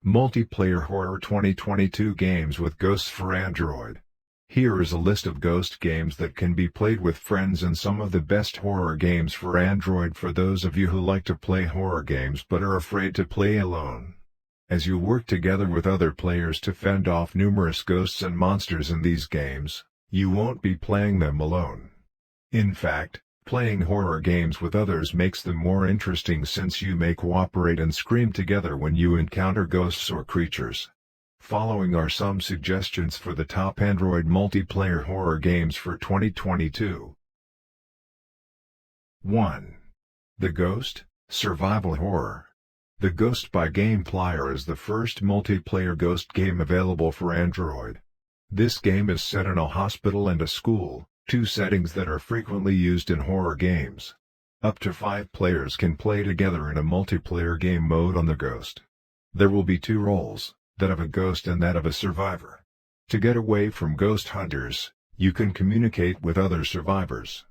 Multiplayer Horror 2022 Games with Ghosts for Android. Here is a list of ghost games that can be played with friends and some of the best horror games for Android for those of you who like to play horror games but are afraid to play alone. As you work together with other players to fend off numerous ghosts and monsters in these games, you won't be playing them alone. In fact, playing horror games with others makes them more interesting since you may cooperate and scream together when you encounter ghosts or creatures. Following are some suggestions for the top Android multiplayer horror games for 2022. 1. The Ghost, Survival Horror. The Ghost by Gameplayer is the first multiplayer ghost game available for Android. This game is set in a hospital and a school, two settings that are frequently used in horror games. Up to 5 players can play together in a multiplayer game mode on the Ghost. There will be 2 roles, that of a ghost and that of a survivor. To get away from ghost hunters, you can communicate with other survivors.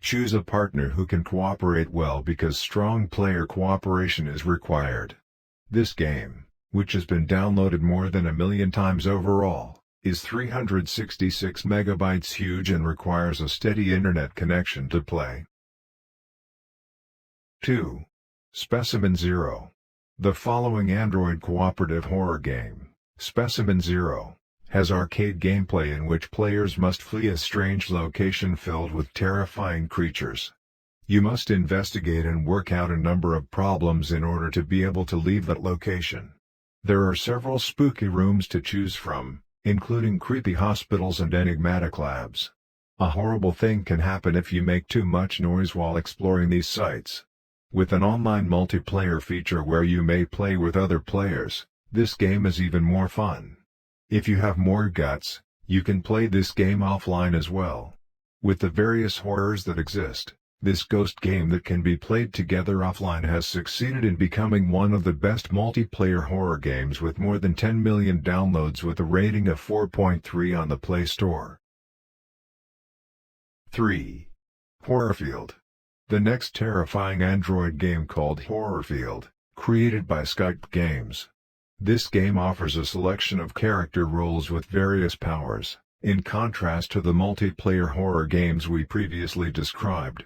Choose a partner who can cooperate well because strong player cooperation is required. This game, which has been downloaded more than 1 million times overall, is 366 megabytes huge and requires a steady internet connection to play. 2. Specimen Zero. The following Android cooperative horror game, Specimen Zero, has arcade gameplay in which players must flee a strange location filled with terrifying creatures. You must investigate and work out a number of problems in order to be able to leave that location. There are several spooky rooms to choose from, including creepy hospitals and enigmatic labs. A horrible thing can happen if you make too much noise while exploring these sites. With an online multiplayer feature where you may play with other players, this game is even more fun. If you have more guts, you can play this game offline as well. With the various horrors that exist, this ghost game that can be played together offline has succeeded in becoming one of the best multiplayer horror games with more than 10 million downloads with a rating of 4.3 on the Play Store. 3. Horrorfield. The next terrifying Android game called Horrorfield, created by Skype Games. This game offers a selection of character roles with various powers, in contrast to the multiplayer horror games we previously described.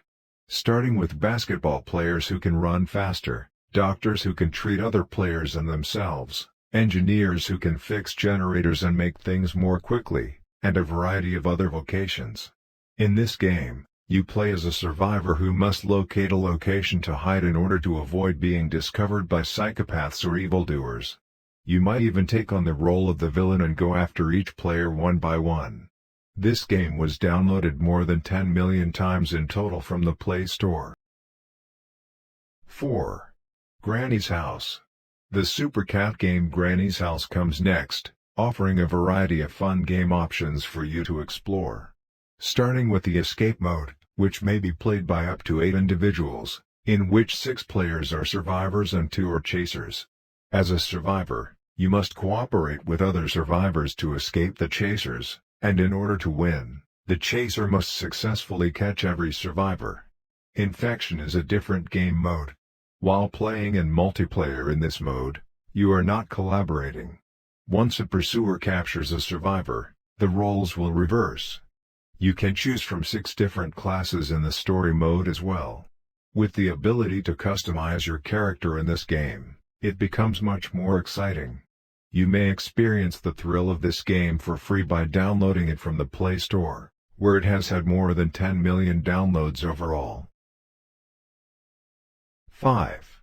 Starting with basketball players who can run faster, doctors who can treat other players and themselves, engineers who can fix generators and make things more quickly, and a variety of other vocations. In this game, you play as a survivor who must locate a location to hide in order to avoid being discovered by psychopaths or evildoers. You might even take on the role of the villain and go after each player one by one. This game was downloaded more than 10 million times in total from the Play Store. 4. Granny's House. The Super Cat game Granny's House comes next, offering a variety of fun game options for you to explore. Starting with the Escape mode, which may be played by up to 8 individuals, in which 6 players are survivors and 2 are chasers. As a survivor, you must cooperate with other survivors to escape the chasers. And in order to win, the chaser must successfully catch every survivor. Infection is a different game mode. While playing in multiplayer in this mode, you are not collaborating. Once a pursuer captures a survivor, the roles will reverse. You can choose from 6 different classes in the story mode as well. With the ability to customize your character in this game, it becomes much more exciting. You may experience the thrill of this game for free by downloading it from the Play Store, where it has had more than 10 million downloads overall. 5.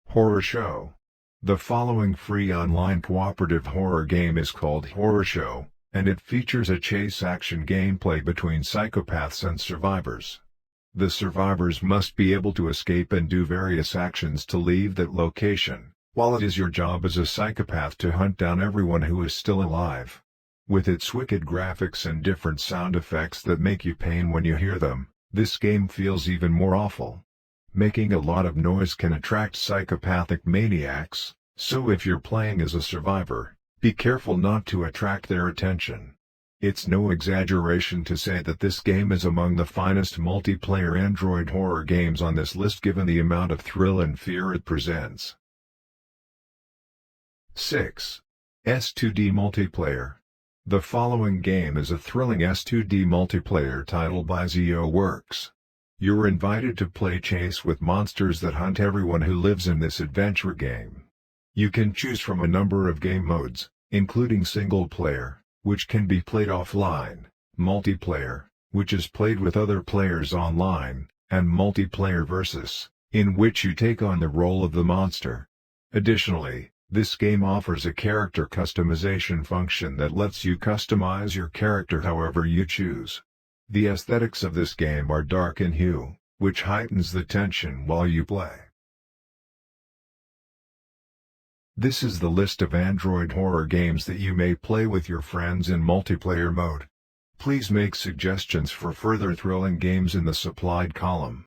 Horror Show. The following free online cooperative horror game is called Horror Show, and it features a chase action gameplay between psychopaths and survivors. The survivors must be able to escape and do various actions to leave that location, while it is your job as a psychopath to hunt down everyone who is still alive. With its wicked graphics and different sound effects that make you pain when you hear them, this game feels even more awful. Making a lot of noise can attract psychopathic maniacs, so if you're playing as a survivor, be careful not to attract their attention. It's no exaggeration to say that this game is among the finest multiplayer Android horror games on this list given the amount of thrill and fear it presents. 6. S2D Multiplayer. The following game is a thrilling S2D multiplayer title by ZO Works. You're invited to play chase with monsters that hunt everyone who lives in this adventure game. You can choose from a number of game modes, including single player, which can be played offline, multiplayer, which is played with other players online, and multiplayer versus, in which you take on the role of the monster. Additionally, this game offers a character customization function that lets you customize your character however you choose. The aesthetics of this game are dark in hue, which heightens the tension while you play. This is the list of Android horror games that you may play with your friends in multiplayer mode. Please make suggestions for further thrilling games in the supplied column.